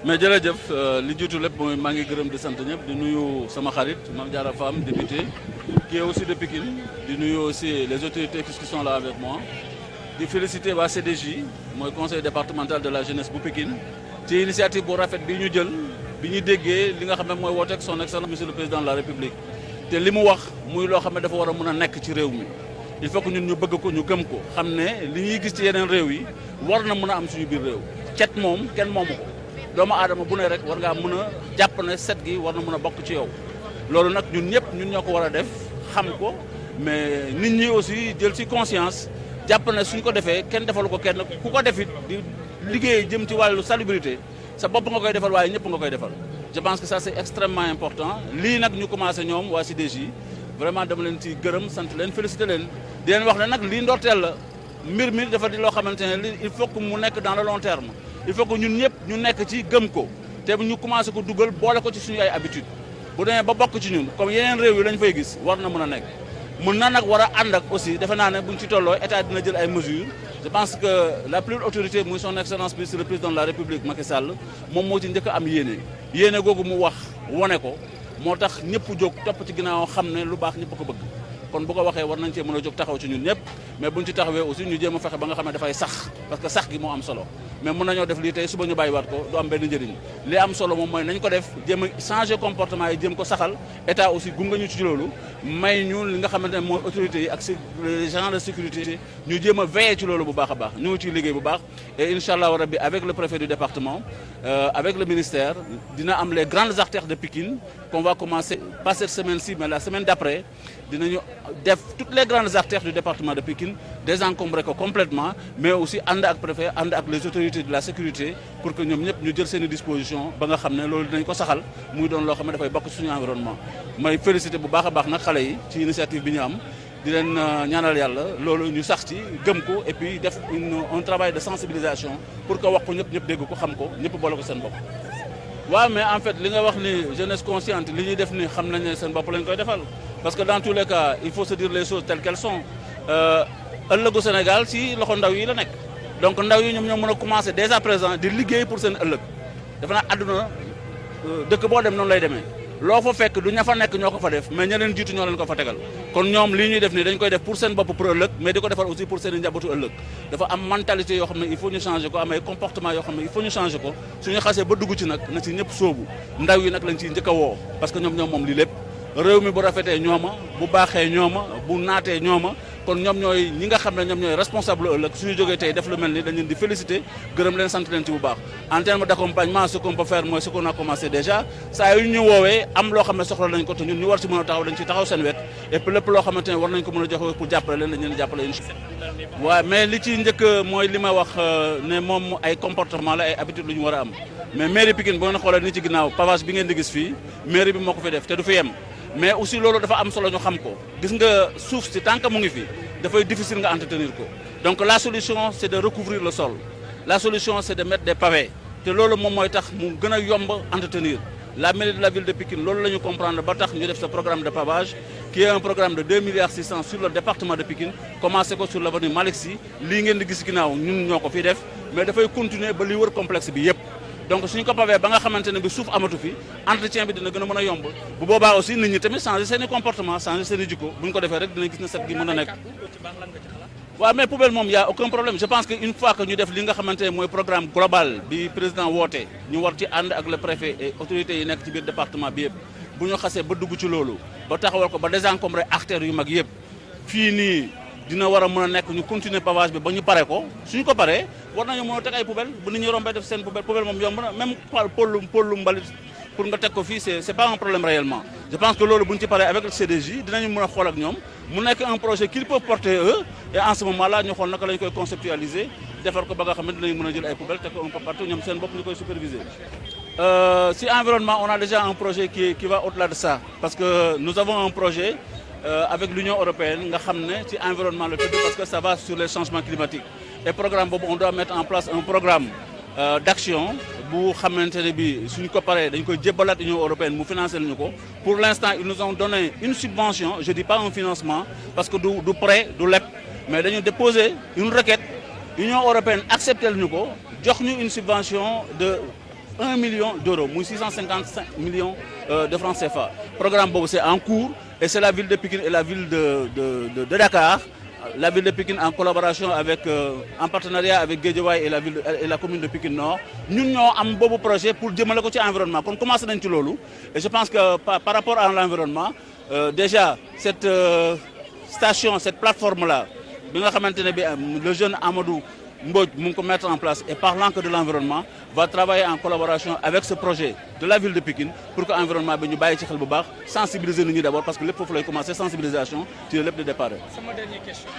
mais jërëjëf li jiitu lépp mooy maa ngi gërëm di sant ñëpp di nuyu sama xarit Mame Diarra Fam député qui est aussi de Pikine di nuyu aussi les autorités qui sont là avec moi di féliciter waa CDJ mooy conseil départemental de la jeunesse bu Pikine ci initiative bu rafet bi ñu jël bi ñu déggee li nga xam ne mooy wooteeg son excellence monsieur le président de la république te li mu wax muy loo xam ne dafa war a mën a nekk ci réew mi il faut que ñun ñu bëgg ko ñu gëm ko xam ne li ñuy gis ci yeneen réew yi war na mën a am suñu biir réew cet moom kenn moomu ko doomu aadama bu ne rek war ngaa mën a jàpp ne set gi war na mën a bokk ci yow loolu nag ñun ñëpp ñun ñoo ko war a def xam ko mais nit ñi aussi jël ci conscience jàpp ne suñ ko defee kenn defalu ko kenn ku ko defit di liggéey jëm ci wàllu salubrité sa bopp nga koy defal waaye ñëpp nga koy defal je pense que ça c'est extrêmement important lii nag ñu commencé ñoom waa CDJ vraiment dama leen ci gërëm sant leen félicité leen di leen wax ne nag lii ndorteel la mbir mi dafa di loo xamante ne li il faut que mu nekk dans le long terme il faut que ñun ñëpp ñu nekk ci gëm ko te ñu commencé ko dugal boole ko ci suñu ay habitude bu demee ba bokk ci ñun comme yeneen réew yi lañ fay gis war na mën a nekk mën na nag war a ànd ak aussi defe naa ne buñ ci tolloo état dina jël ay mesures je pense que la plus haute autorité muy son excellence monsieur le président de la république Macky Sall moom moo ci njëkk a am yéene googu mu wax wone ko moo tax ñëpp jóg topp ci ginnaaw xam ne lu baax ñëpp ko bëgg kon bu ko waxee war nañ cee mën a jóg taxaw ci ñun ñëpp mais buñ ci taxawee aussi ñu jéem a fexe ba nga xam ne dafay sax parce que sax gi moo am solo mais mën nañoo def lii tey suba ñu bàyyiwaat ko du am benn njëriñ li am solo moom mooy nañ ko def jéem a changer comportement yi jéem ko saxal état aussi gunga ñu ci loolu may ñu li nga xamante ne mooy autorités yi ak les agents de sécurité ñu jéem a veiller ci loolu bu baax a baax ñu ngi ciy liggéey bu baax et incha allah rabbi avec le préfet du département avec le ministère dina am les grandes artères de Pikine qu'on va commencer pas cette semaine-ci mais la semaine d'après dinañu def toutes les grandes artères du département de Pikine désencombrer ko complètement mais aussi ànd ak préfet ànd ak les autorités de la sécurité pour que ñoom ñëpp ñu jël seen disposition ba nga xam ne loolu dinañ ko saxal muy doon loo xam ne dafay bokk suñu environnement may féliciter bu baax a baax nag xale yi ci initiative bi ñu am di leen ñaanal yàlla loolu ñu sax ci gëm ko et puis def un travail de sensibilisation pour que wax ko ñëpp dégg ko xam ko ñëpp boole ko seen bopp. waaw mais en fait li nga wax ni jeunesse consciente li ñuy def ni xam nañ ne seen bopp lañ koy defal parce que dans tous les cas il faut se dire les choses telles qu'elles sont ëllëgu Sénégal ci loxo ndaw yi la nekk donc ndaw yi ñoom ñoo mën a commencer dès à présent di liggéey pour seen ëllëg dafa naa àdduna dëkk boo dem noonu lay demee loo fa fekk du ña fa nekk ñoo ko fa def mais ña leen jiitu ñoo leen ko fa tegal kon ñoom lii ñuy def nii dañ koy def pour seen bopp pour ëllëg mais di ko defal aussi pour seen i njabootu ëllëg dafa am mentalité yoo xam ne il faut ñu changer ko am ay comportement yoo xam ne il faut ñu changer ko suñu xasee ba dugg ci nag na ci ñëpp sóobu ndaw yi nag lañ ciy njëkk a woo parce que ñoom moom lii lépp réew mi bu rafetee ñooma bu baaxee ñooma bu naatee ñooma kon ñoom ñooy ñi nga xam ne ñoom ñooy responsable ëllëg suñu jógee tey def lu mel ni dañ leen di féliciter gërëm leen sant leen ci bu baax en termes d'accompagnement ce qu'on peut faire mooy ce qu'on a commencé déjà saa yu ñu woowee am loo xam ne soxla nañ ko te ñun ñu war ci mën a taxaw dañ ci taxaw seen wet et puis lépp loo xamante ne war nañ ko mën a joxe pour jàppale leen dañ leen jàppale incha allah waaw mais li ci njëkk mooy li ma wax ne moom ay comportement la ay habitude lu ñu war a am mais mairie Pikine boo ngeen xoolee ni ci ginnaaw pavage bi ngeen di gis fii mairie bi moo ko fi def te du fi yem mais aussi loolu dafa am solo ñu xam ko gis nga suuf si tant que mu ngi fi dafay difficile nga entretenir ko donc la solution c'est de recouvrir le sol la solution c'est de mettre des pavés te loolu moom mooy tax mu gën a yomb entretenir la mairie de la ville de Pikine loolu la ñu comprendre ba tax ñu def ce programme de pavage qui est un programme de 2,6 milliards sur le département de Pikine commencé ko sur l'avenue Malick Sy lii ngeen di gis ginnaaw ñun ñoo ko fi def mais dafay continuer ba li wër complexe bi yépp donc suñu ko pavee ba nga xamante ne bi suuf amatu fi entretien bi dina gën a mën a yomb bu boobaa aussi nit ñi tamit changer seen i comportement changer seen i jikko bu ñu ko defee rek dinañ gis ne set gi mën a nekk waaw mais poubelle moom y a aucun problème je pense que une fois que ñu def li nga xamante ne mooy programme global bi président woote ñu war ci ànd ak le préfet et autorités yi nekk ci biir département bi yëpp bu ñu xasee ba dugg ci loolu ba taxawal ko ba désencombrer artères yu mag yëpp fii nii dina war a mën a nekk ñu continuer pavage bi ba ñu pare ko suñu ko paree war nañu mën a teg ay poubelle bu nit ñi rombee def seen poubelle moom yomb na même pôlu mbalit pour nga teg ko fii c'est pas un problème réellement je pense que loolu bu ñu ci paree avec le CDJ dinañu mën a xool ak ñoom mu nekk un projet qu'ils peuvent porter eux et en ce moment là ñu xool naka lañu koy conceptualiser defar ko ba nga xam ne dinañu mën a jël ay poubelle teg ko un peu partout ñoom seen bopp ñu koy superviser si environnement on a déjà un projet qui va au-delà de ça parce que nous avons un projet avec l'Union européenne nga xam ne ci environnement la tudd parce que ça va sur les changements climatiques et programme boobu on doit mettre en place un programme d'action bu xamante ne bi suñu ko paree dañ koy jébbalaat Union européenne mu financer ñu ko pour l'instant ils nous ont donné une subvention je dis pas un financement parce que du prêt du leb mais dañu déposer une requête Union européenne accepter ñu ko jox ñu une subvention de 1 million d'euros, 655 millions de francs CFA. Le programme c'est en cours et c'est la ville de Pikine et la ville de Dakar. La ville de Pikine en collaboration avec, en partenariat avec Guédiawaye et la commune de Pikine Nord, nous avons un beau projet pour développer l'environnement. On commence à et je pense que par rapport à l'environnement, déjà cette station, cette plateforme-là, le jeune Amadou Mbodj nous mettre en place et parlant que de l'environnement, va travailler en collaboration avec ce projet de la ville de Pikine pour que l'environnement soit sensibiliser nous d'abord parce que les faut commencer sensibilisation sur le départ. C'est ma dernière question.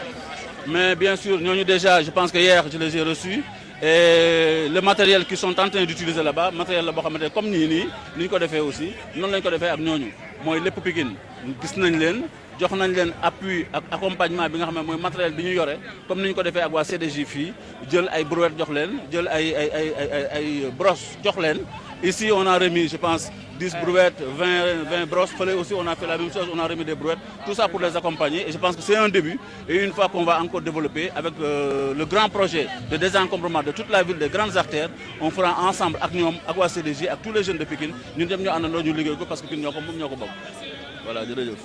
Mais bien sûr, nous déjà, je pense que hier je les ai reçus et le matériel qu'ils sont en train d'utiliser là-bas, matériel là comme nous l'avons fait aussi, nous l'avons fait avec nous. Moi, les Pikine, gis nañ leen jox nañ leen appui ak accompagnement bi nga xam ne mooy matériel bi ñu yore comme ni ñu ko defee ak waa CDJ fii jël ay brouette jox leen jël ay brosse jox leen. Ici on a remis je pense 10 brouettes, 20 brosses. Fallait aussi on a fait la même chose, on a remis des brouettes, tout ça pour les accompagner et je pense que c'est un début et une fois qu'on va encore développer avec le grand projet de désencombrement de toute la ville des grandes artères, on fera ensemble avec ñoom ak waa CDJ ak tous les jeunes de Pikine ñun dem ñu àndandoo ñu liggéey ko parce que Pikine ñoo ko moom ñoo ko bokk. Voilà, jërëjëf.